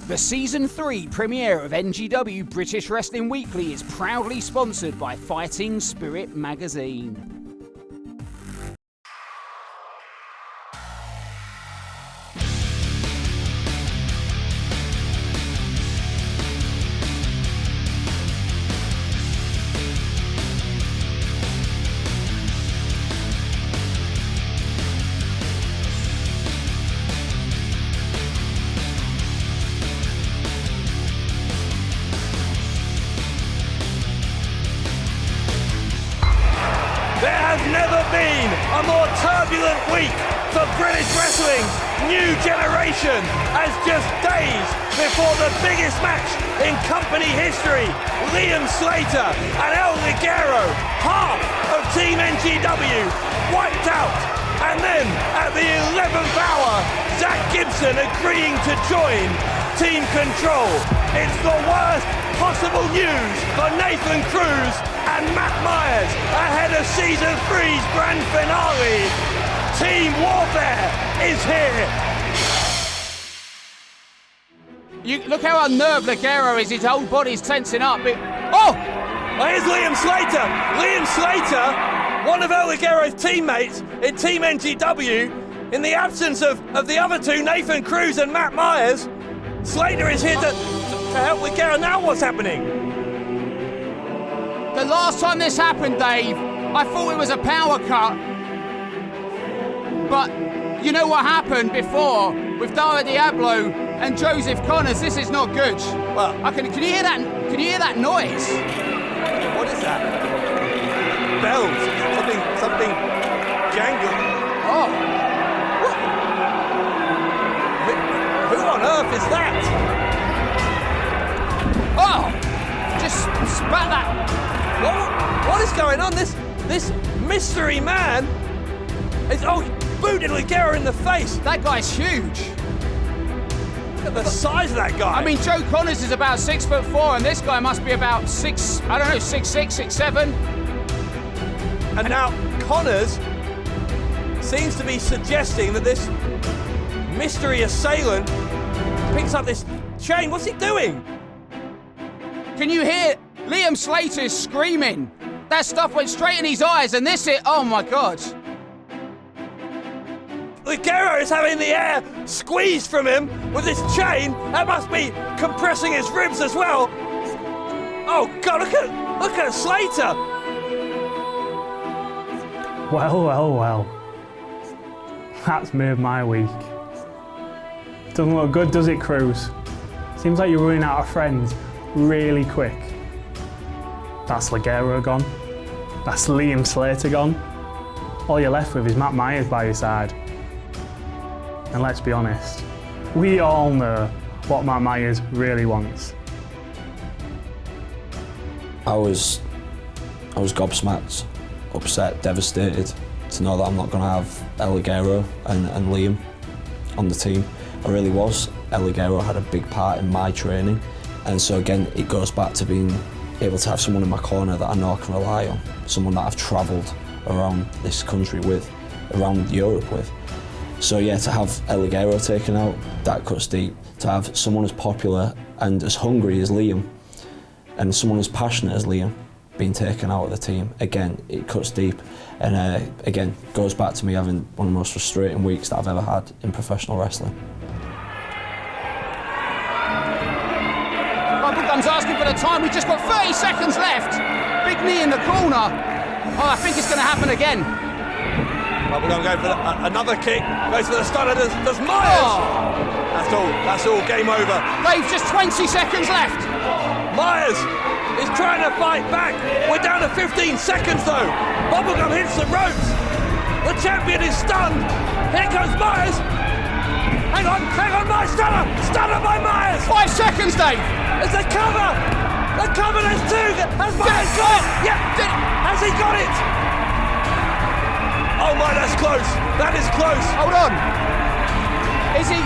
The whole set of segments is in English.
The Season 3 premiere of NGW British Wrestling Weekly is proudly sponsored by Fighting Spirit magazine. Never been a more turbulent week for British wrestling's new generation, as just days before the biggest match in company history, Liam Slater and El Ligero, half of Team NGW, wiped out. And then at the 11th hour, ZACK GIBSON agreeing to join Team Control. It's the worst possible news for Nathan Cruz and Matt Myers ahead of Season 3's grand finale. Team Warfare is here. You look how unnerved Ligero is. His whole body's tensing up. Here's Liam Slater. Liam Slater, one of El Ligero's teammates in Team NGW, in the absence of the other two, Nathan Cruz and Matt Myers. Slater is here to help Ligero. Now what's happening? The last time this happened, Dave, I thought it was a power cut. But you know what happened before with Dara Diablo and Joseph Connors? This is not good. Well, can you hear that? Can you hear that noise? What is that? Bells. Something jangling. Oh. What? Who on earth is that? Oh! Just spat that. What is going on? This mystery man is booted Ligero in the face. That guy's huge. Look at the size of that guy. I mean, Joe Connors is about 6'4", and this guy must be about 6'6", 6'7". And now Connors seems to be suggesting that this mystery assailant picks up this chain. What's he doing? Can you hear? Liam Slater is screaming. That stuff went straight in his eyes, and oh my God. Ligero is having the air squeezed from him with this chain. That must be compressing his ribs as well. Oh God, look at Slater. Well. That's made my week. Doesn't look good, does it, Cruz? Seems like you're running out of friends really quick. That's Ligero gone. That's Liam Slater gone. All you're left with is Matt Myers by your side. And let's be honest, we all know what Matt Myers really wants. I was gobsmacked, upset, devastated to know that I'm not going to have El Ligero and Liam on the team. I really was. El Ligero had a big part in my training, and so again it goes back to being able to have someone in my corner that I know I can rely on, someone that I've travelled around this country with, around Europe with. So yeah, to have El Ligero taken out, that cuts deep. To have someone as popular and as hungry as Liam, and someone as passionate as Liam being taken out of the team, again, it cuts deep. And again, goes back to me having one of the most frustrating weeks that I've ever had in professional wrestling. Bubblegum's asking for the time. We've just got 30 seconds left. Big knee in the corner. Oh, I think it's going to happen again. Bubblegum going for another kick. Goes for the stunner. There's Myers. Oh. That's all. Game over. Dave, just 20 seconds left. Myers is trying to fight back. We're down to 15 seconds though. Bubblegum hits the ropes. The champion is stunned. Here comes Myers. Hang on, Myers. Stunner by Myers. 5 seconds, Dave. It's a cover. The cover, there's two. Has Myers got it? Yeah. Has he got it? Oh my, that's close. That is close. Hold on. Is he?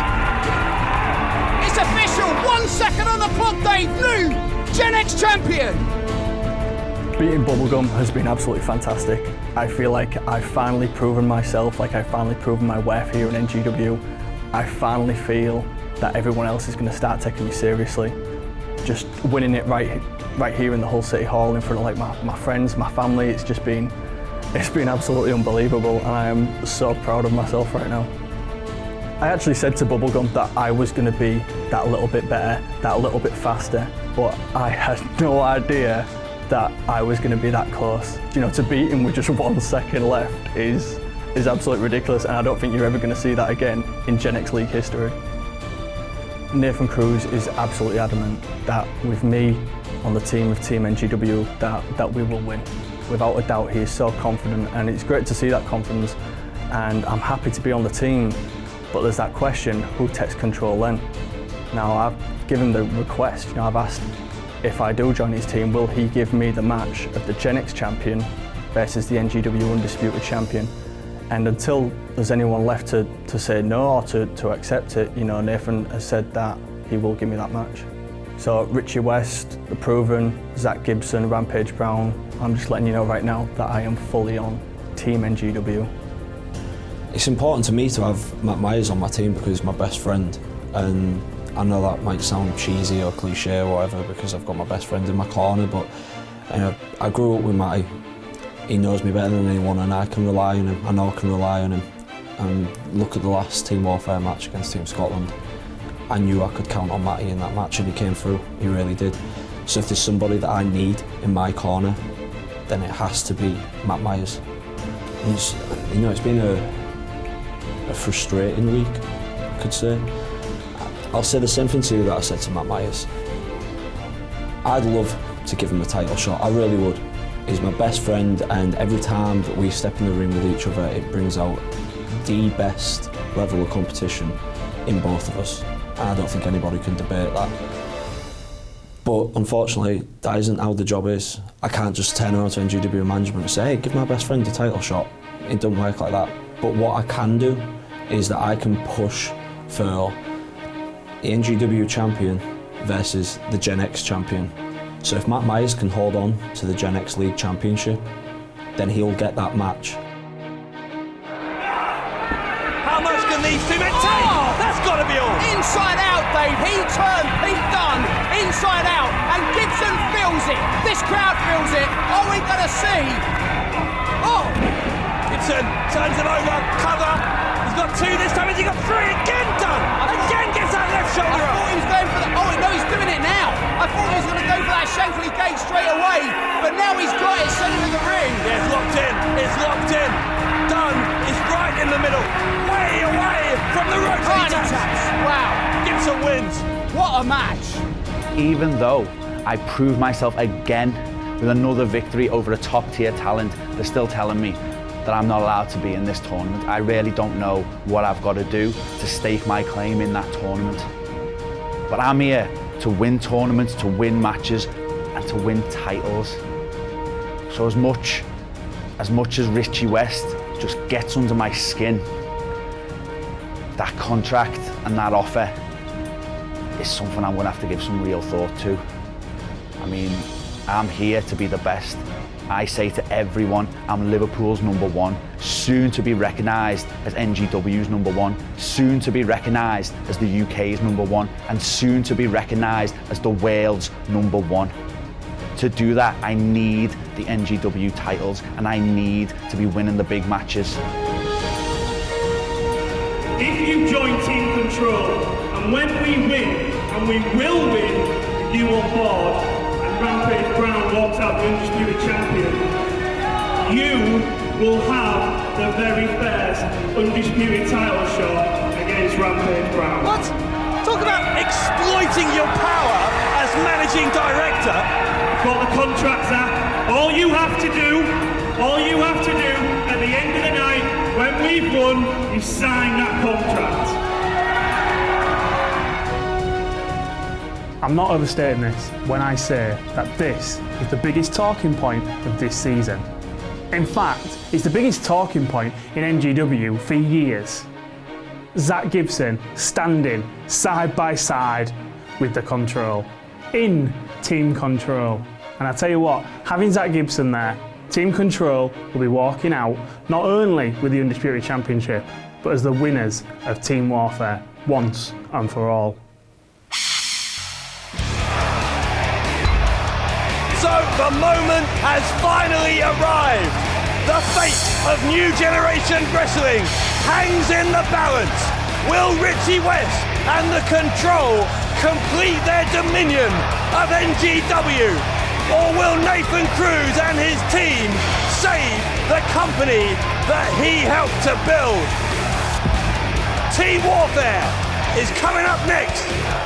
It's official. 1 second on the clock, Dave. New Gen X champion. Beating Bubblegum has been absolutely fantastic. I feel like I've finally proven myself, like I've finally proven my worth here in NGW. I finally feel that everyone else is going to start taking you seriously. Just winning it right here in the Hull City Hall in front of like my friends, my family, it's been absolutely unbelievable, and I am so proud of myself right now. I actually said to Bubblegum that I was going to be that little bit better, that little bit faster, but I had no idea that I was going to be that close. You know, to beat him with just 1 second left is absolutely ridiculous, and I don't think you're ever going to see that again in Gen X League history. Nathan Cruz is absolutely adamant that with me on the team of Team NGW that we will win. Without a doubt, he is so confident, and it's great to see that confidence, and I'm happy to be on the team, but there's that question, who takes control then? Now, I've given the request, you know, I've asked if I do join his team, will he give me the match of the Gen X champion versus the NGW undisputed champion? And until there's anyone left to say no or to accept it, you know, Nathan has said that he will give me that match. So Richie West, The Proven, ZACK, GIBSON, Rampage Brown, I'm just letting you know right now that I am fully on Team NGW. It's important to me to have Matt Myers on my team because he's my best friend, and I know that might sound cheesy or cliche or whatever because I've got my best friend in my corner, but I grew up with Matty. He knows me better than anyone, and I can rely on him. I know I can rely on him. And look at the last Team Warfare match against Team Scotland. I knew I could count on Matty in that match, and he came through. He really did. So if there's somebody that I need in my corner, then it has to be Matt Myers. And you know, it's been a frustrating week, I could say. I'll say the same thing to you that I said to Matt Myers. I'd love to give him a title shot, I really would. He's my best friend, and every time that we step in the ring with each other, it brings out the best level of competition in both of us. And I don't think anybody can debate that. But unfortunately, that isn't how the job is. I can't just turn around to NGW management and say, hey, give my best friend a title shot. It doesn't work like that. But what I can do is that I can push for the NGW champion versus the Gen X champion. So if Matt Myers can hold on to the Gen X League Championship, then he'll get that match. How much can these two men take? Oh! That's got to be all. Inside out, Dave. He turned Pete Dunne inside out, and Gibson feels it. This crowd feels it. Are we going to see? Oh! Gibson turns it over, cover. He's got two this time, he's got three again done. Again gets that left I shoulder thought up. he was going for the... Oh, no, he's doing it now. I thought he was going to go for that Shankly gate straight away, but now he's got it centre of the ring. Yeah, it's locked in. It's locked in. Dunne is right in the middle, way away from the rotating attacks. Wow. Gibson wins. What a match. Even though I proved myself again with another victory over a top-tier talent, they're still telling me that I'm not allowed to be in this tournament. I really don't know what I've got to do to stake my claim in that tournament. But I'm here to win tournaments, to win matches, and to win titles. So as much as Richie West just gets under my skin, that contract and that offer is something I'm going to have to give some real thought to. I mean, I'm here to be the best. I say to everyone, I'm Liverpool's #1, soon to be recognised as NGW's #1, soon to be recognised as the UK's #1, and soon to be recognised as the world's #1. To do that, I need the NGW titles, and I need to be winning the big matches. If you join Team Control, and when we win, and we will win, with you on board, and Rampage Brown walks out the undisputed champion, you will have the very first undisputed title shot against Rampage Brown. What? Talk about exploiting your power as managing director. Got the contract, Zach. All you have to do at the end of the night, when we've won, is sign that contract. I'm not overstating this when I say that this is the biggest talking point of this season. In fact, it's the biggest talking point in NGW for years. ZACK GIBSON standing side by side with the Control, in Team Control. And I tell you what, having ZACK GIBSON there, Team Control will be walking out not only with the Undisputed Championship, but as the winners of Team Warfare once and for all. So the moment has finally arrived. The fate of New Generation Wrestling hangs in the balance. Will Richie West and the Control complete their dominion of NGW? Or will Nathan Cruz and his team save the company that he helped to build? Team Warfare is coming up next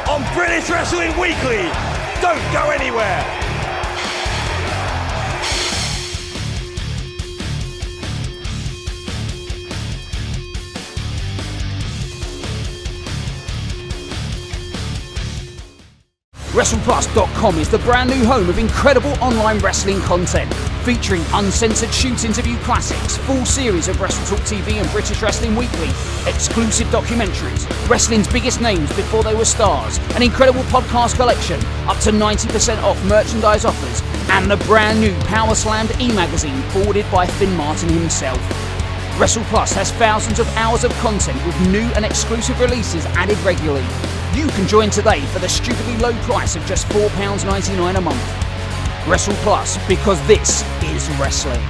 on British Wrestling Weekly. Don't go anywhere. WrestlePlus.com is the brand new home of incredible online wrestling content, featuring uncensored shoot interview classics, full series of WrestleTalk TV and British Wrestling Weekly, exclusive documentaries, wrestling's biggest names before they were stars, an incredible podcast collection, up to 90% off merchandise offers, and the brand new Power Slammed e-magazine forwarded by Finn Martin himself. WrestlePlus has thousands of hours of content with new and exclusive releases added regularly. You can join today for the stupidly low price of just £4.99 a month. WrestlePlus, because this is wrestling.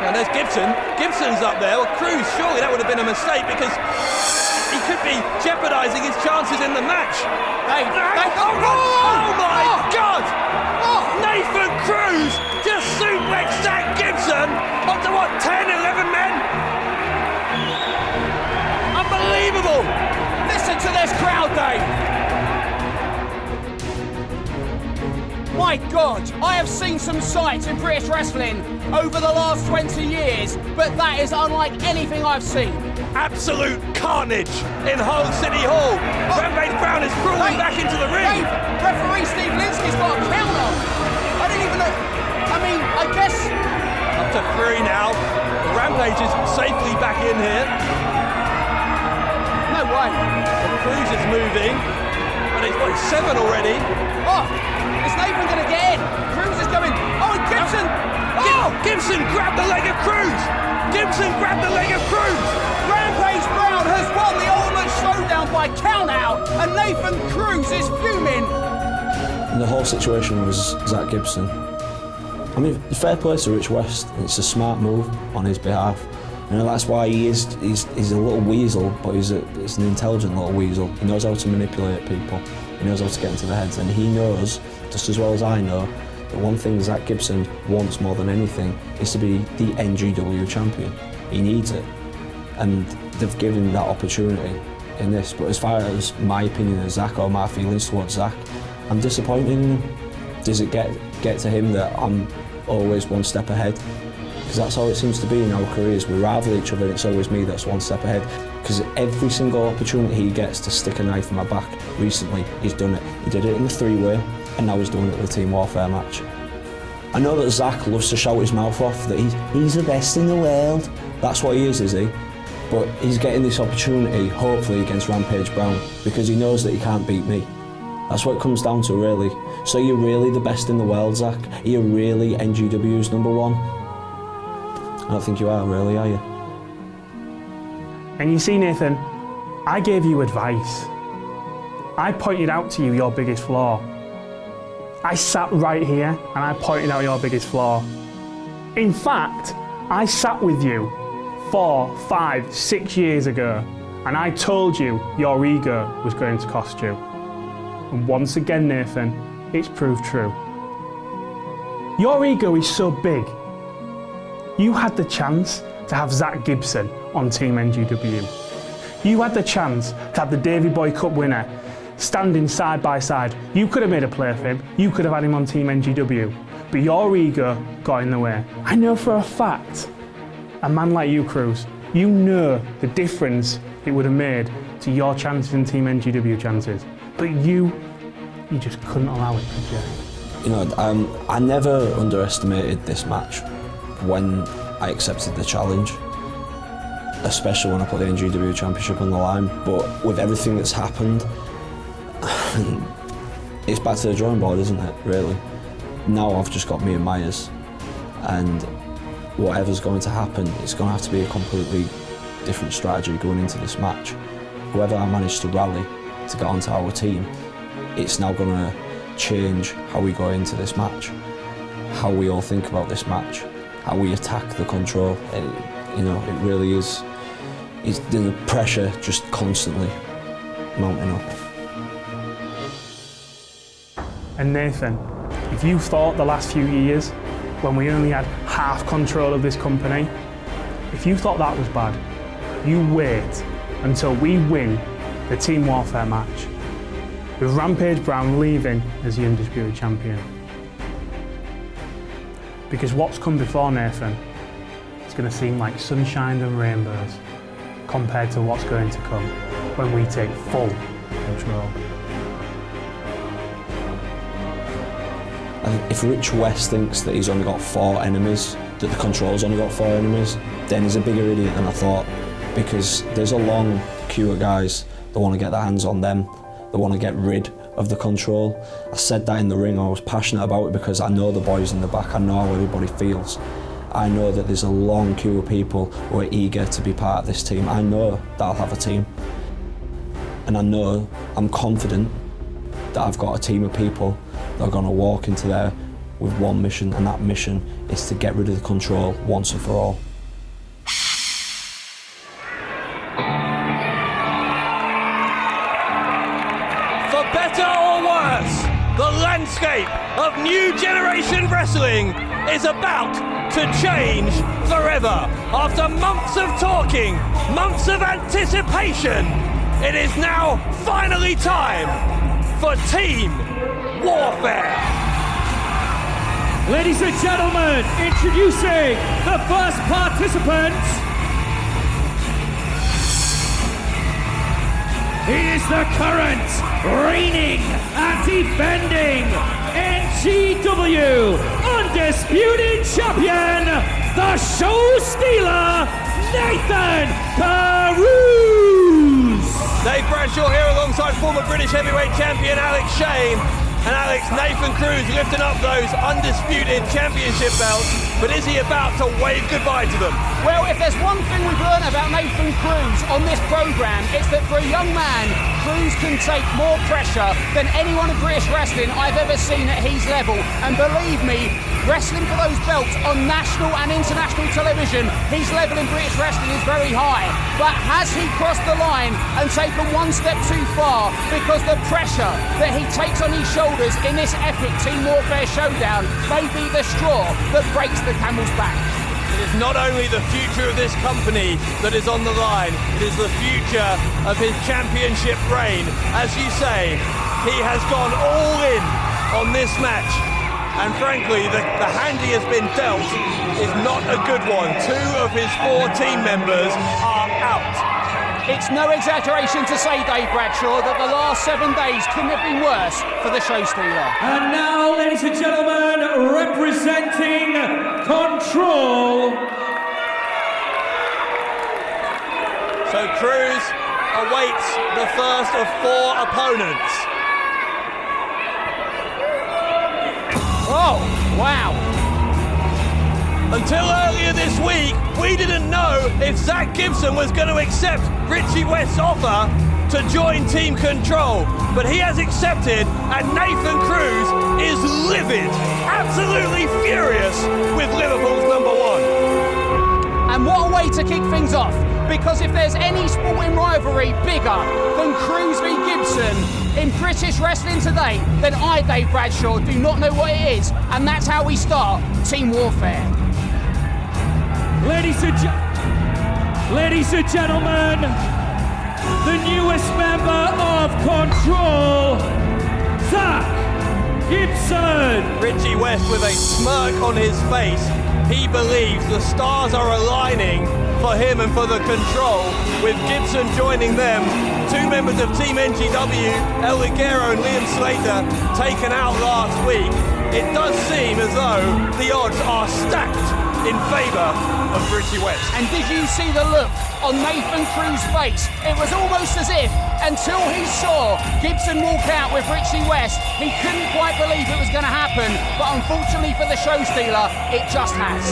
And there's Gibson. Gibson's up there. Well, Cruz, surely that would have been a mistake because he could be jeopardising his chances in the match. Oh my God! Nathan Cruz just suplexed Zack Gibson onto what, 10, 11 men? Unbelievable! Listen to this crowd, Dave! My God, I have seen some sights in British wrestling over the last 20 years, but that is unlike anything I've seen. Absolute carnage in Hull City Hall. Rampage Brown is crawling back into the ring. Dave, referee Steve Linsky's got a counter. I didn't even know. I mean, I guess. Up to 3 now. Rampage is safely back in here. No way. And Cruz is moving. And he's got 7 already. Oh, is Nathan going to get in? Cruz is going. Oh, and Gibson. Oh! Gibson grabbed the leg of Cruz. Gibson grabbed the leg of Cruz. Rampage Brown has won the ultimate showdown by count-out, and Nathan Cruz is fuming. And the whole situation was Zack Gibson. I mean, fair play to Rich West. It's a smart move on his behalf. You know, that's why he's a little weasel, but he's an intelligent little weasel. He knows how to manipulate people. He knows how to get into their heads, and he knows, just as well as I know, that one thing Zack Gibson wants more than anything is to be the NGW champion. He needs it. And they've given that opportunity in this. But as far as my opinion of Zack or my feelings towards Zack, I'm disappointed in him. Does it get to him that I'm always one step ahead? Because that's all it seems to be in our careers. We rival each other and it's always me that's one step ahead. Because every single opportunity he gets to stick a knife in my back recently, he's done it. He did it in the 3-way and now he's doing it with the Team Warfare match. I know that Zack loves to shout his mouth off, that he's the best in the world. That's what he is he? But he's getting this opportunity, hopefully, against Rampage Brown, because he knows that he can't beat me. That's what it comes down to, really. So you're really the best in the world, Zack? Are you really NGW's #1? I don't think you are, really, are you? And you see, Nathan, I gave you advice. I pointed out to you your biggest flaw. I sat right here and I pointed out your biggest flaw. In fact, I sat with you 4, 5, 6 years ago and I told you your ego was going to cost you. And once again, Nathan, it's proved true. Your ego is so big. You had the chance to have Zack Gibson on Team NGW. You had the chance to have the Davy Boy Cup winner standing side by side. You could have made a play for him. You could have had him on Team NGW. But your ego got in the way. I know for a fact, a man like you, Cruz, you know the difference it would have made to your chances and Team NGW chances. But you just couldn't allow it, could you? You know, I never underestimated this match when I accepted the challenge, especially when I put the NGW Championship on the line. But with everything that's happened, It's back to the drawing board, isn't it, really? Now I've just got me and Myers, and whatever's going to happen, it's going to have to be a completely different strategy going into this match. Whoever I manage to rally to get onto our team, it's now going to change how we go into this match, how we all think about this match, how we attack the control. It really is. It's the pressure just constantly mounting up. And Nathan, if you thought the last few years, when we only had half control of this company, if you thought that was bad, you wait until we win the Team Warfare match, with Rampage Brown leaving as the Undisputed Champion. Because what's come before, Nathan, it's going to seem like sunshine and rainbows compared to what's going to come when we take full control. And if Rich West thinks that he's only got 4 enemies, that the control's only got 4 enemies, then he's a bigger idiot than I thought, because there's a long queue of guys that want to get their hands on them, that want to get rid of the control. I said that in the ring, I was passionate about it because I know the boys in the back, I know how everybody feels. I know that there's a long queue of people who are eager to be part of this team. I know that I'll have a team. And I'm confident that I've got a team of people that are going to walk into there with one mission, and that mission is to get rid of the control once and for all. For better or worse, the landscape of new generation wrestling is about to change forever. After months of talking, months of anticipation, it is now finally time for Team Warfare. Ladies and gentlemen, introducing the first participant. He is the current reigning and defending NGW Undisputed Champion, the Show Stealer, Nathan Cruz. Dave Bradshaw here alongside former British Heavyweight Champion Alex Shane. And Alex, Nathan Cruz lifting up those undisputed championship belts, but is he about to wave goodbye to them? Well, if there's one thing we've learned about Nathan Cruz on this programme, it's that for a young man, Cruz can take more pressure than anyone in British wrestling I've ever seen at his level. And believe me, wrestling for those belts on national and international television, his level in British wrestling is very high. But has he crossed the line and taken one step too far? Because the pressure that he takes on his shoulders in this epic Team Warfare showdown may be the straw that breaks the camel's back. It is not only the future of this company that is on the line, it is the future of his championship reign. As you say, he has gone all in on this match. And frankly, the hand he has been dealt is not a good one. 2 of his 4 team members are out. It's no exaggeration to say, Dave Bradshaw, that the last 7 days couldn't have been worse for the Show Stealer. And now, ladies and gentlemen, representing Control. So Cruz awaits the first of 4 opponents. Oh, wow. Until earlier this week, we didn't know if ZACK GIBSON was going to accept Richie West's offer to join Team Control, but he has accepted, and Nathan Cruz is livid, absolutely furious with Liverpool's number 1. And what a way to kick things off, because if there's any sporting rivalry bigger than Cruz v Gibson in British wrestling today, then I, Dave Bradshaw, do not know what it is, and that's how we start Team Warfare. Ladies and gentlemen, the newest member of Control, ZACK GIBSON. Richie West with a smirk on his face. He believes the stars are aligning for him and for the Control, with Gibson joining them. 2 members of Team NGW, El Ligero and Liam Slater, taken out last week. It does seem as though the odds are stacked in favour of Richie West. And did you see the look on Nathan Cruz's face? It was almost as if, until he saw Gibson walk out with Richie West, he couldn't quite believe it was going to happen, but unfortunately for the show stealer, it just has.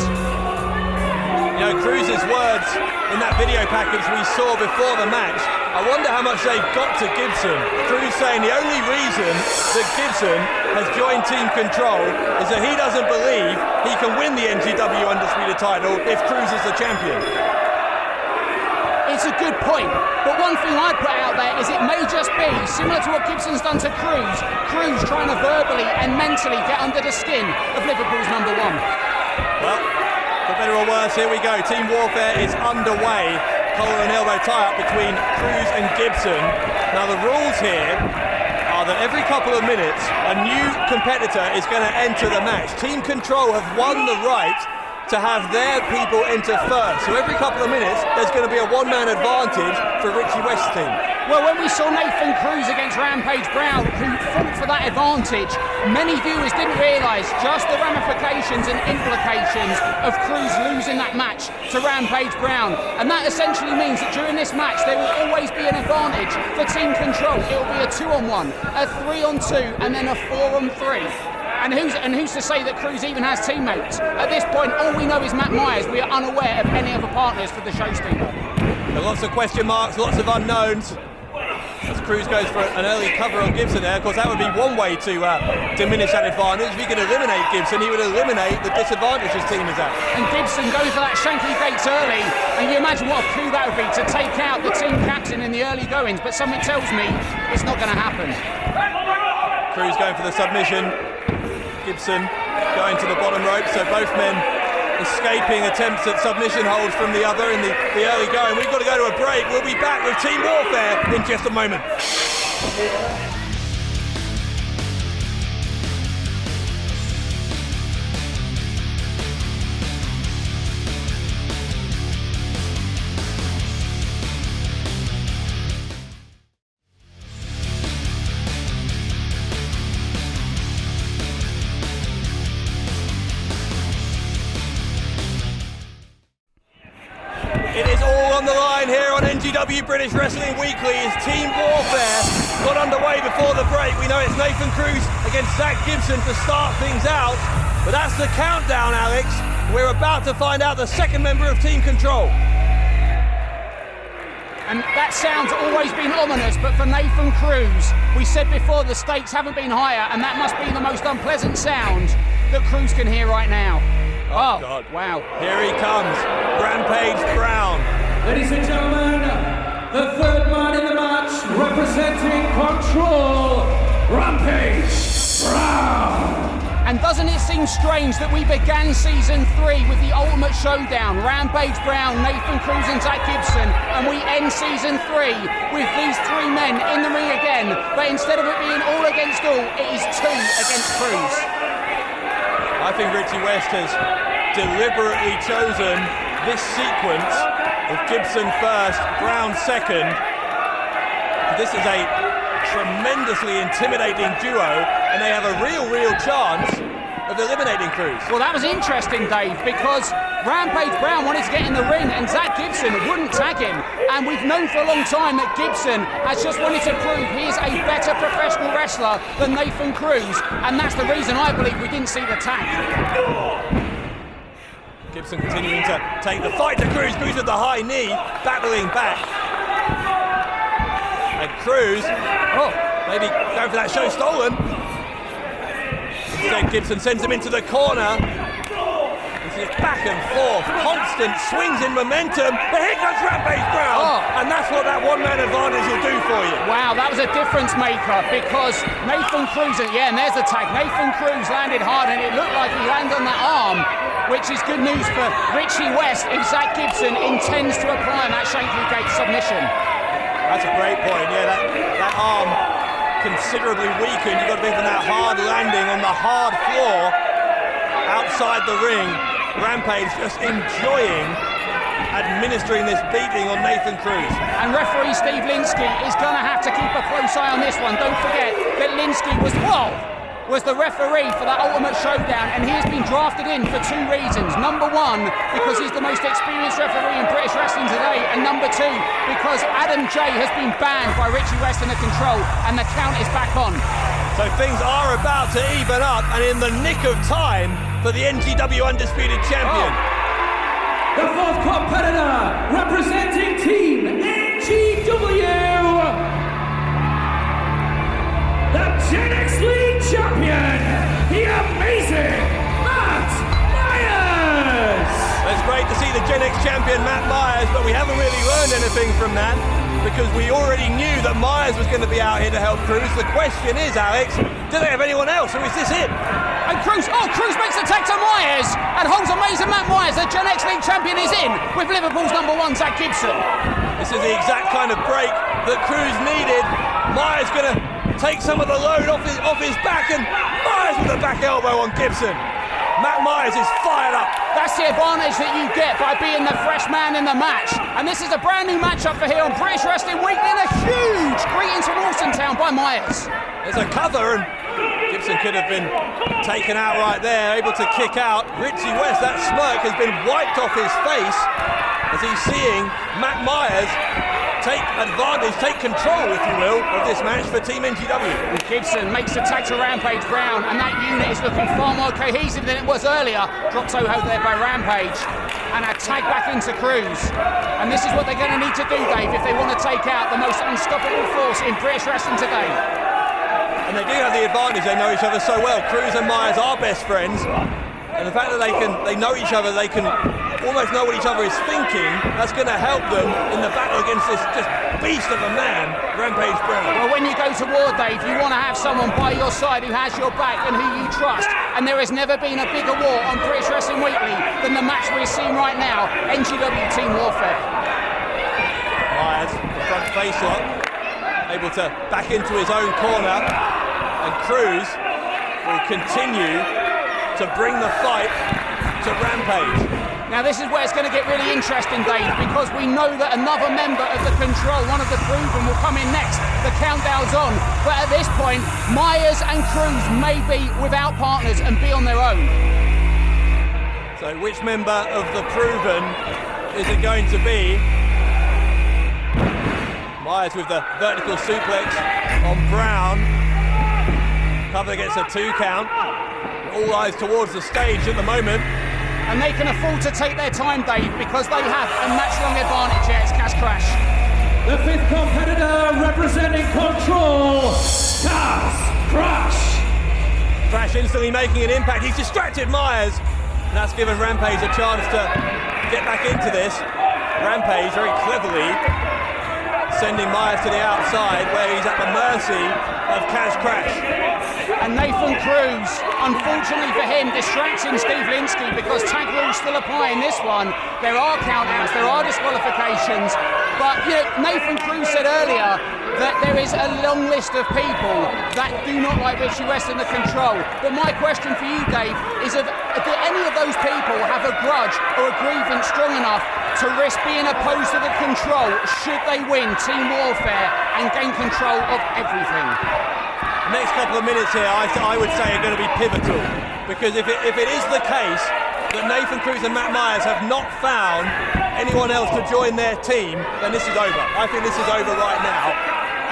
You know, Cruz's words in that video package we saw before the match, I wonder how much they've got to Gibson. Cruz saying the only reason that Gibson has joined Team Control is that he doesn't believe he can win the NGW Undisputed title if Cruz is the champion. It's a good point, but one thing I'd put out there is it may just be similar to what Gibson's done to Cruz trying to verbally and mentally get under the skin of Liverpool's number one. Well, for better or worse, here we go. Team warfare is underway. Collar and elbow tie-up between Cruz and Gibson. Now the rules here are that every couple of minutes a new competitor is going to enter the match. Team Control have won the right to have their people enter first. So every couple of minutes there's going to be a one-man advantage for Richie West's team. Well, when we saw Nathan Cruz against Rampage Brown, who fought for that advantage, many viewers didn't realise just the ramifications and implications of Cruz losing that match to Rampage Brown. And that essentially means that during this match, there will always be an advantage for Team Control. It will be a 2-on-1, a 3-on-2, and then a 4-on-3. And who's to say that Cruz even has teammates? At this point, all we know is Matt Myers. We are unaware of any other partners for the show stealer. There are lots of question marks, lots of unknowns. As Cruz goes for an early cover on Gibson there, of course that would be one way to diminish that advantage. If he could eliminate Gibson, he would eliminate the disadvantage his team is at. And Gibson going for that Shankly Gates early, and you imagine what a coup that would be to take out the team captain in the early goings, but something tells me it's not going to happen. Cruz going for the submission. Gibson going to the bottom rope, so both men escaping attempts at submission holds from the other in the early going. We've got to go to a break. We'll be back with Team Warfare in just a moment. It is all on the line here on NGW British Wrestling Weekly as Team Warfare got underway before the break. We know it's Nathan Cruz against ZACK Gibson to start things out, but that's the countdown, Alex. We're about to find out the second member of Team Control. And that sound's always been ominous, but for Nathan Cruz, we said before the stakes haven't been higher, and that must be the most unpleasant sound that Cruz can hear right now. Oh, God. Wow. Here he comes, Rampage Brown. Ladies and gentlemen, the third man in the match, representing Control, Rampage Brown. And doesn't it seem strange that we began season 3 with the ultimate showdown, Rampage Brown, Nathan Cruz and ZACK Gibson, and we end season 3 with these three men in the ring again, but instead of it being all against all, it is 2 against Cruz. I think Richie West has deliberately chosen this sequence of Gibson first, Brown second. This is a tremendously intimidating duo, and they have a real chance of eliminating Cruz. Well, that was interesting, Dave, because Rampage Brown wanted to get in the ring and ZACK Gibson wouldn't tag him. And we've known for a long time that Gibson has just wanted to prove he is a better professional wrestler than Nathan Cruz. And that's the reason I believe we didn't see the tag. Gibson continuing to take the fight to Cruz. Cruz with the high knee, battling back. And Cruz, maybe going for that show stolen. Instead, Gibson sends him into the corner. This is back and forth, constant swings in momentum. But here comes Rampage Brown, and that's what that one-man advantage will do for you. Wow, that was a difference maker because Nathan Cruz, and there's the tag. Nathan Cruz landed hard, and it looked like he landed on that arm, which is good news for Richie West if ZACK Gibson intends to apply that Shankly Gates submission. That's a great point. Yeah, that arm considerably weakened. You've got to be from that hard landing on the hard floor outside the ring. Rampage just enjoying administering this beating on Nathan Cruz. And referee Steve Linsky is going to have to keep a close eye on this one. Don't forget that Linsky was, was the referee for that Ultimate Showdown, and he has been drafted in for 2 reasons. Number 1, because he's the most experienced referee in British wrestling today, and number 2, because Adam J has been banned by Richie West in the control, and the count is back on. So things are about to even up, and in the nick of time for the NGW Undisputed Champion. The fourth competitor, representing Team NGW, the Gen X League champion, the amazing Matt Myers! It's great to see the Gen X champion Matt Myers, but we haven't really learned anything from that because we already knew that Myers was going to be out here to help Cruz. The question is, Alex, do they have anyone else, or is this it? And Cruz makes a tag to Myers and holds amazing Matt Myers. The Gen X League champion is in with Liverpool's number 1, ZACK GIBSON. This is the exact kind of break that Cruz needed. Myers going to take some of the load off his back, and Myers with a back elbow on GIBSON. Matt Myers is fired up. That's the advantage that you get by being the fresh man in the match. And this is a brand new matchup for here on British Wrestling Weekly, and a huge greeting to Walsontown by Myers. There's a cover, and GIBSON could have been taken out right there, able to kick out. Richie West, that smirk has been wiped off his face as he's seeing Matt Myers take advantage, take control, if you will, of this match for Team NGW. And GIBSON makes the tag to Rampage Brown, and that unit is looking far more cohesive than it was earlier. Drops Oho there by Rampage, and a tag back into Cruz. And this is what they're going to need to do, Dave, if they want to take out the most unstoppable force in British wrestling today. And they do have the advantage, they know each other so well. Cruz and Myers are best friends, and the fact that they know each other, they can almost know what each other is thinking, that's going to help them in the battle against this just beast of a man, Rampage Brown. Well, when you go to war, Dave, you want to have someone by your side who has your back and who you trust, and there has never been a bigger war on British Wrestling Weekly than the match we're seeing right now, NGW Team Warfare. Myers, the front face lock, able to back into his own corner, and Cruz will continue to bring the fight to Rampage. Now this is where it's going to get really interesting, Dave, because we know that another member of the Control, one of the Proven, will come in next. The countdown's on, but at this point, Myers and Cruz may be without partners and be on their own. So which member of the Proven is it going to be? Myers with the vertical suplex on Brown. Cover gets a 2 count. All eyes towards the stage at the moment. And they can afford to take their time, Dave, because they have a match-long advantage here. It's Cash Crash. The fifth competitor representing Control, Cash Crash. Crash instantly making an impact. He's distracted Myers, and that's given Rampage a chance to get back into this. Rampage very cleverly sending Myers to the outside, where he's at the mercy of Cash Crash. And Nathan Cruz, unfortunately for him, distracting Steve Linsky because tag rules still apply in this one. There are countouts, there are disqualifications, but Nathan Cruz said earlier that there is a long list of people that do not like Richie West in the Control. But my question for you, Dave, is do any of those people have a grudge or a grievance strong enough to risk being opposed to the Control should they win Team Warfare and gain control of everything? Next couple of minutes here, I would say, are going to be pivotal, because if it is the case that Nathan Cruz and Matt Myers have not found anyone else to join their team, then this is over. I think this is over right now,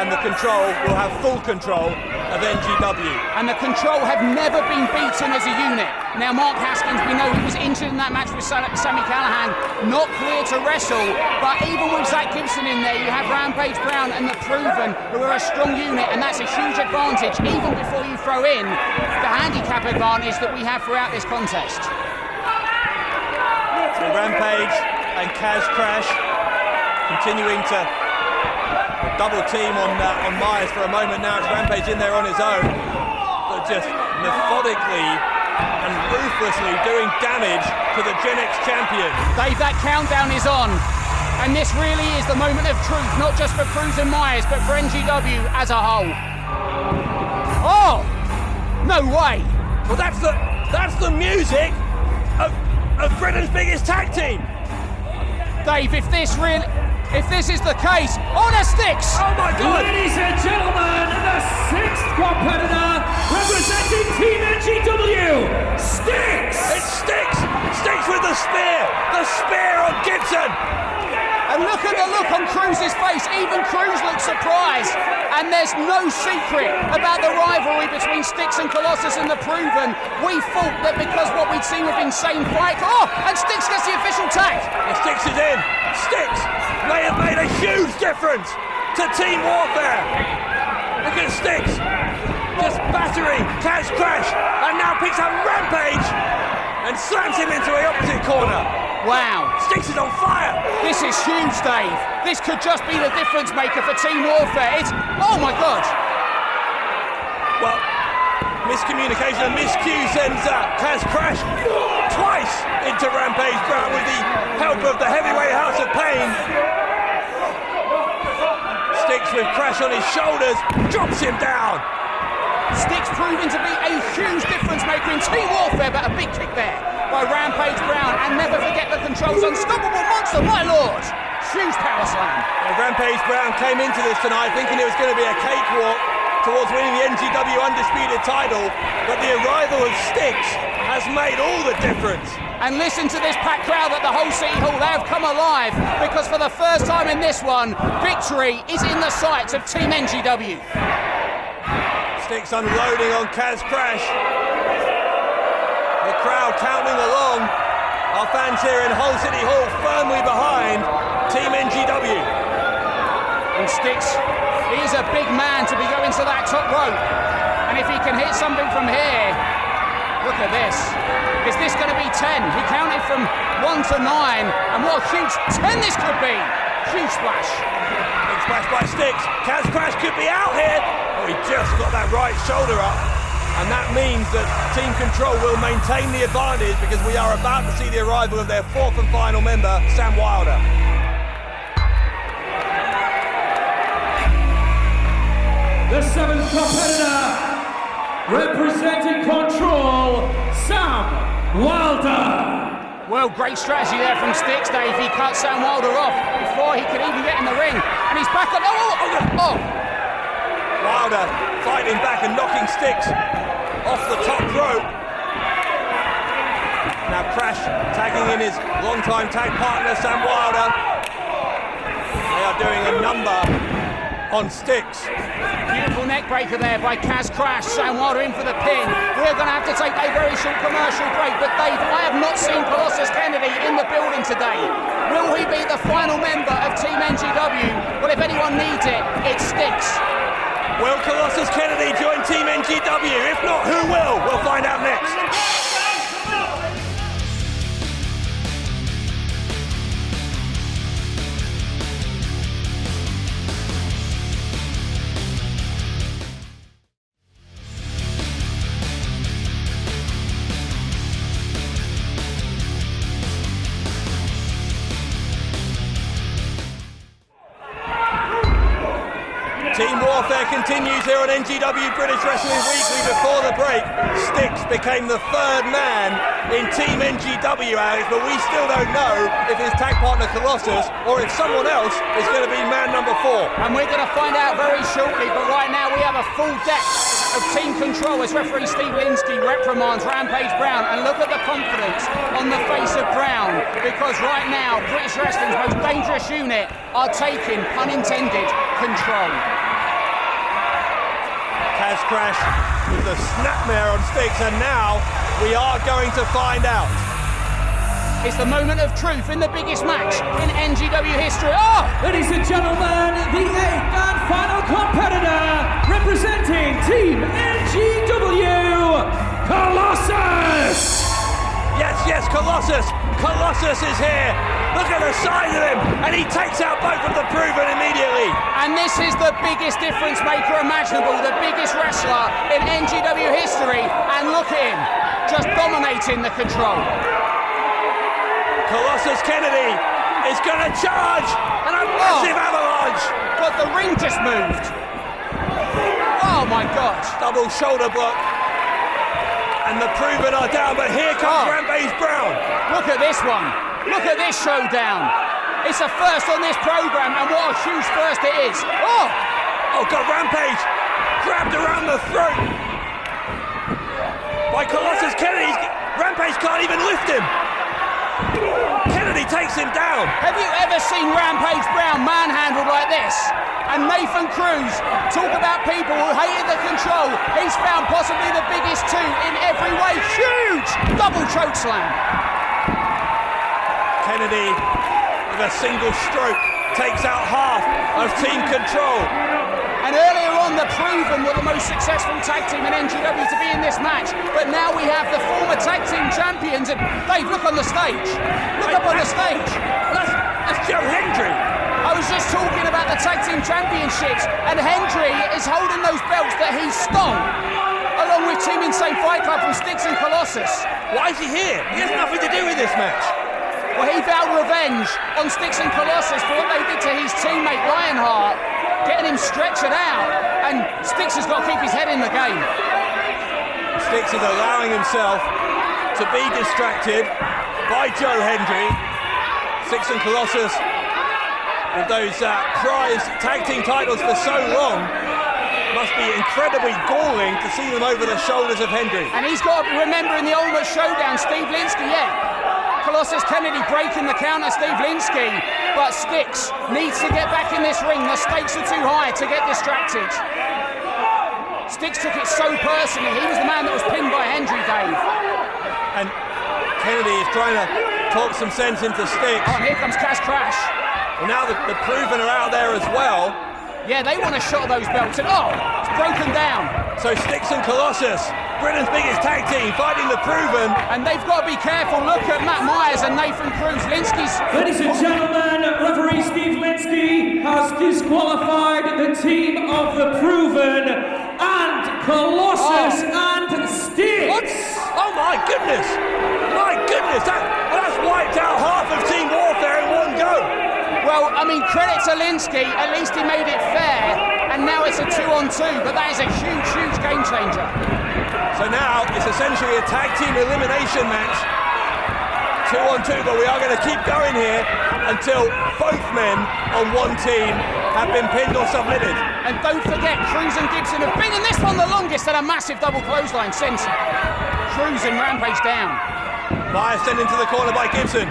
and the Control will have full control of NGW. And the Control have never been beaten as a unit. Now, Mark Haskins, we know he was injured in that match with Sammy Callahan, not clear to wrestle, but even with ZACK GIBSON in there, you have Rampage Brown and the Proven, who are a strong unit, and that's a huge advantage, even before you throw in the handicap advantage that we have throughout this contest. So Rampage and Cash Crash continuing to double team on Myers for a moment now. It's Rampage in there on his own, but just methodically and ruthlessly doing damage to the Gen X champion. Dave, that countdown is on, and this really is the moment of truth, not just for Cruz and Myers, but for NGW as a whole. Oh, no way! Well, that's the music of Britain's biggest tag team. Dave, if this really... If this is the case, on a Styx! Oh my God! Ladies and gentlemen, the sixth competitor representing Team NGW, Styx! It's Styx! Styx with the spear on GIBSON! And look at the look on Cruz's face, even Cruz looks surprised. And there's no secret about the rivalry between Styx and Colossus and the Proven. We thought that because what we'd seen with Insane Fight, and Styx gets the official tag. And Styx is in. Styx may have made a huge difference to Team Warfare. Look at Styx, just battering Kaz Crash, and now picks up Rampage and slams him into the opposite corner. Wow. Styx is on fire. This is huge, Dave. This could just be the difference maker for Team Warfare. It's, oh my God. Well, miscommunication and miscue sends Kaz Crash twice into Rampage Brown with the help of the heavyweight House of Pain. Styx with Crash on his shoulders, drops him down. Styx proving to be a huge difference maker in Team Warfare, but a big kick there by Rampage Brown. And never forget the controls, unstoppable monster, my lord. Huge power slam. And Rampage Brown came into this tonight thinking it was going to be a cakewalk towards winning the NGW Undisputed title, but the arrival of Styx has made all the difference. And listen to this packed crowd at the whole City Hall. They have come alive because for the first time in this one, victory is in the sights of Team NGW. Styx unloading on Kaz Crash. The crowd counting along. Our fans here in Hull City Hall firmly behind Team NGW. And Styx, he's a big man to be going to that top rope. And if he can hit something from here, look at this. Is this going to be 10? He counted from 1 to 9. And what a huge 10 this could be. Huge splash. Big splash by Styx. Kaz Crash could be out here. Oh, he just got that right shoulder up. And that means that Team Control will maintain the advantage because we are about to see the arrival of their fourth and final member, Sam Wilder. The seventh competitor representing Control, Sam Wilder. Well, great strategy there from Styx, Dave. He cut Sam Wilder off before he could even get in the ring. And he's back on. Oh! Wilder fighting back and knocking Styx off the top rope. Now Crash tagging in his longtime tag partner, Sam Wilder. They are doing a number on Styx. Beautiful neck breaker there by Kaz Crash. Sam Wilder in for the pin. We're going to have to take a very short commercial break. But Dave, I have not seen Colossus Kennedy in the building today. Will he be the final member of Team NGW? Well, if anyone needs it, it's Styx. Will Colossus Kennedy join Team NGW? If not, who will? We'll find out next. Team Warfare continues here on NGW British Wrestling Weekly. Before the break, Styx became the third man in Team NGW, Alex, but we still don't know if his tag partner Colossus or if someone else is going to be man number 4. And we're going to find out very shortly, but right now we have a full deck of Team Control as referee Steve Linsky reprimands Rampage Brown. And look at the confidence on the face of Brown, because right now British Wrestling's most dangerous unit are taking, pun intended, control. Kaz Crash with the snapmare on Styx, and now we are going to find out. It's the moment of truth in the biggest match in NGW history. Oh! Ladies and gentlemen, the eighth and final competitor representing Team NGW, Colossus! Yes, Colossus! Colossus is here! Look at the size of him! And he takes out both of the Proven immediately! And this is the biggest difference maker imaginable, the biggest wrestler in NGW history. And look at him, just dominating the control. Colossus Kennedy is going to charge! And a massive avalanche! But the ring just moved. Oh my God. Double shoulder block. And the Proven are down, but here comes Rampage Brown. Look at this one. Look at this showdown. It's a first on this programme, and what a huge first it is. Oh God, Rampage grabbed around the throat by Colossus Kennedy. Rampage can't even lift him. Kennedy takes him down. Have you ever seen Rampage Brown manhandled like this? And Nathan Cruz, talk about people who hated the control. He's found possibly the biggest two in every way. Huge double chokeslam. Kennedy, with a single stroke, takes out half of Team Control. And earlier on, the Proven were the most successful tag team in NGW to be in this match. But now we have the former tag team champions. And Dave, look on the stage. Look up on the stage. That's Joe Hendry. I was just talking about the tag team championships, and Hendry is holding those belts that he stole, along with Team Insane Fight Club from Styx and Colossus. Why is he here? He has nothing to do with this match. Well, he vowed revenge on Styx and Colossus for what they did to his teammate Lionheart, getting him stretchered out, and Styx has got to keep his head in the game. Styx is allowing himself to be distracted by Joe Hendry. Styx and Colossus, with those prized tag team titles for so long, must be incredibly galling to see them over the shoulders of Hendry. And he's got to remember in the Ultimate Showdown, Steve Linsky, Colossus Kennedy breaking the counter, Steve Linsky, but Styx needs to get back in this ring. The stakes are too high to get distracted. Styx took it so personally. He was the man that was pinned by Hendry, Dave. And Kennedy is trying to talk some sense into Styx. Oh, and here comes Cash Crash. Well, now the Proven are out there as well. Yeah, they want to shot those belts, and it's broken down. So Styx and Colossus, Britain's biggest tag team, fighting the Proven. And they've got to be careful. Look at Matt Myers and Nathan Cruz. Linsky's... Ladies and gentlemen, referee Steve Linsky has disqualified the team of the Proven and Colossus and Styx. What? Oh my goodness! My goodness! That's wiped out half of Team Warfare in one go. Well, I mean, credit to Linsky. At least he made it fair. And now it's a 2-on-2, but that is a huge, huge game changer. So now it's essentially a tag team elimination match. 2-on-2, but we are going to keep going here until both men on one team have been pinned or submitted. And don't forget, Cruz and Gibson have been in this one the longest, and a massive double clothesline since Cruz and Rampage down. Myers sent into the corner by Gibson.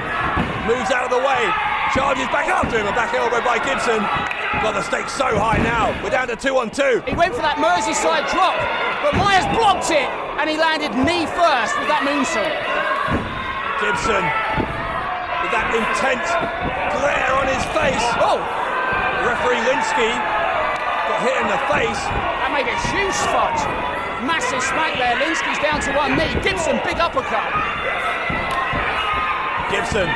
Moves out of the way. Charges back after him. A back elbow by Gibson. Got the stakes so high now. We're down to 2-on-2. He went for that Merseyside drop, but Myers blocked it, and he landed knee first with that moonsault. Gibson, with that intense glare on his face. Referee Linsky got hit in the face. That made a huge spot. Massive smack there. Linsky's down to one knee. Gibson, big uppercut. Gibson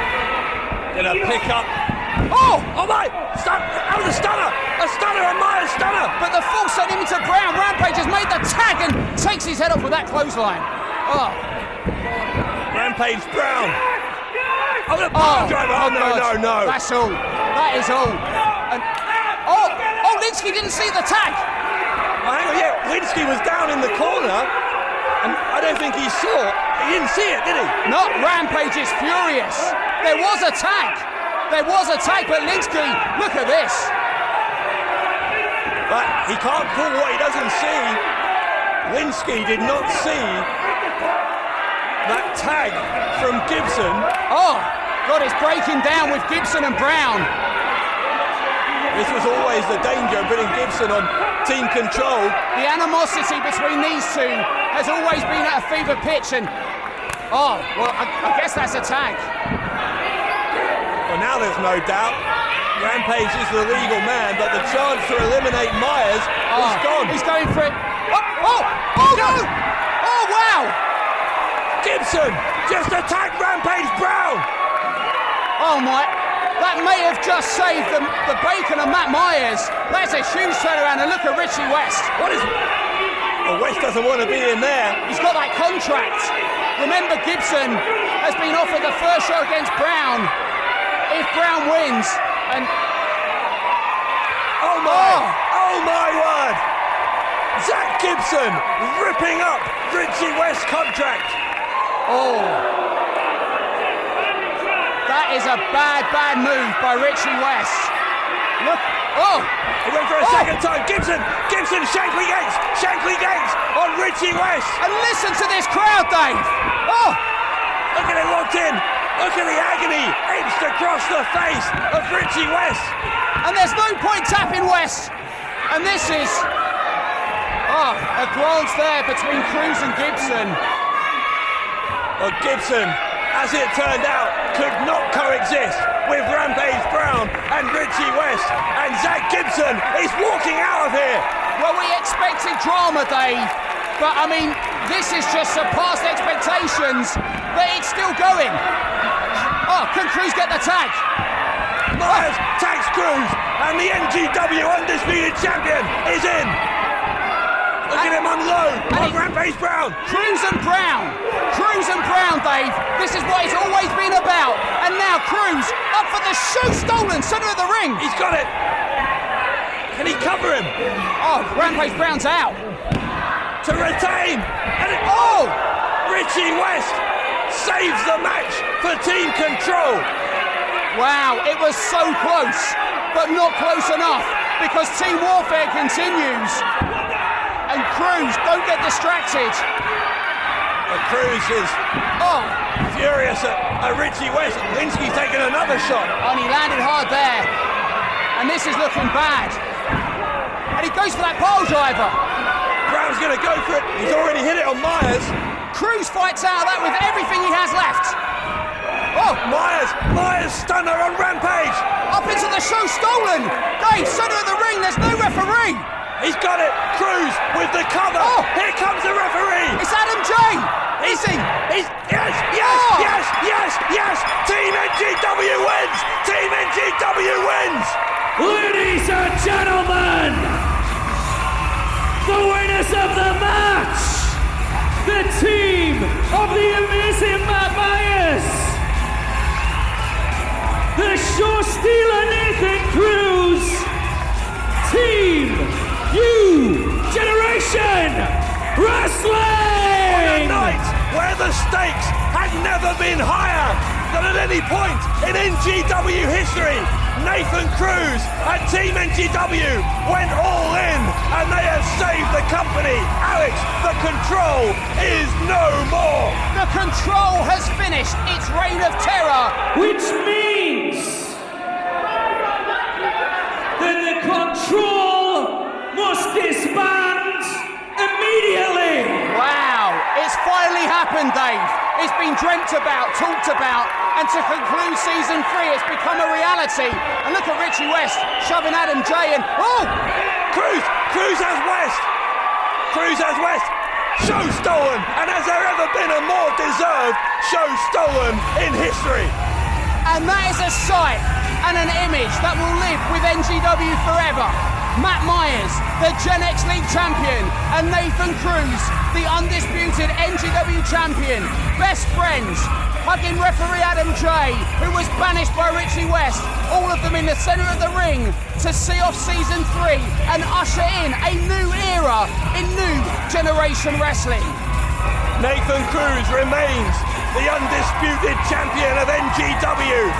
gonna pick up. Oh my! That was a stunner! A stunner, a Myers stunner! But the full sent him into Brown. Rampage has made the tag and takes his head off with that clothesline. Rampage Brown. Oh, the power driver! Oh, no. That's all. That is all. And, Linsky didn't see the tag. Oh, hang on, Linsky was down in the corner, and I don't think he saw. He didn't see it, did he? Not Rampage is furious. There was a tag. But Linsky, look at this. But he can't call what he doesn't see. Linsky did not see that tag from Gibson. God, it's breaking down with Gibson and Brown. This was always the danger of putting Gibson on team control. The animosity between these two has always been at a fever pitch, and I guess that's a tag. Well, now there's no doubt. Rampage is the legal man, but the chance to eliminate Myers is gone. He's going for it. No! Oh, wow! Gibson just attacked Rampage Brown. Oh my! That may have just saved the bacon of Matt Myers. That's a huge turnaround, and look at Richie West. West doesn't want to be in there. He's got that contract. Remember, Gibson has been offered the first shot against Brown. If Brown wins, and oh my word! ZACK Gibson ripping up Richie West's contract. That That is a bad, bad move by Richie West. Look, oh! He went for a second time. Gibson, Shankly Gates on Richie West. And listen to this crowd, Dave. Oh! Look at it locked in. Look at the agony etched across the face of Richie West. And there's no point tapping West. And this is, a glance there between Cruz and Gibson. Well, Gibson, as it turned out, could not coexist with Rampage Brown and Richie West. And Zack Gibson is walking out of here. Well, we expected drama, Dave. But, I mean, this has just surpassed expectations. But it's still going. Oh, can Cruz get the tag? Myers tags Cruz, and the NGW Undisputed Champion is in. Look at him unload on Rampage Brown. Cruz and Brown, Dave. This is what it's always been about. And now Cruz up for the shoe stolen, centre of the ring. He's got it. Can he cover him? Oh, Rampage Brown's out. To retain. And Richie West saves the match for Team Control. Wow, it was so close, but not close enough because Team Warfare continues. And Cruz, don't get distracted. But Cruz is furious at Richie West. Linsky's taking another shot. And he landed hard there. And this is looking bad. And he goes for that pole driver. Brown's going to go for it. He's already hit it on Myers. Cruz fights out of that with everything he has left. Oh, Myers stunner on Rampage. Up into the show stolen. Dave, centre of the ring, there's no referee. He's got it. Cruz with the cover. Oh. Here comes the referee. It's Adam J. Yes. Team NGW wins. Team NGW wins. Ladies and gentlemen, the winners of the match, the team of the amazing Matt Myers, the show stealer Nathan Cruz, Team New Generation Wrestling! On a night where the stakes had never been higher than at any point in NGW history, Nathan Cruz and Team NGW went all in and they have saved the company. Alex, the Control is no more. The Control has finished its reign of terror. Which means that the Control must disband immediately. Wow, it's finally happened, Dave. It's been dreamt about, talked about, and to conclude season 3, it's become a reality. And look at Richie West shoving Adam J in. Oh! Cruz has West. Show stolen, and has there ever been a more deserved show stolen in history? And that is a sight and an image that will live with NGW forever. Matt Myers, the Gen X League champion, and Nathan Cruz, the undisputed NGW champion, best friends, hugging referee Adam J, who was banished by Richie West, all of them in the centre of the ring to see off season 3 and usher in a new era in New Generation Wrestling. Nathan Cruz remains the undisputed champion of NGW.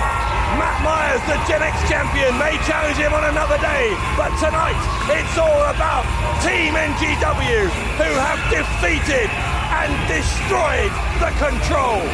Matt Myers, the Gen X champion, may challenge him on another day, but tonight it's all about Team NGW, who have defeated and destroyed the Control.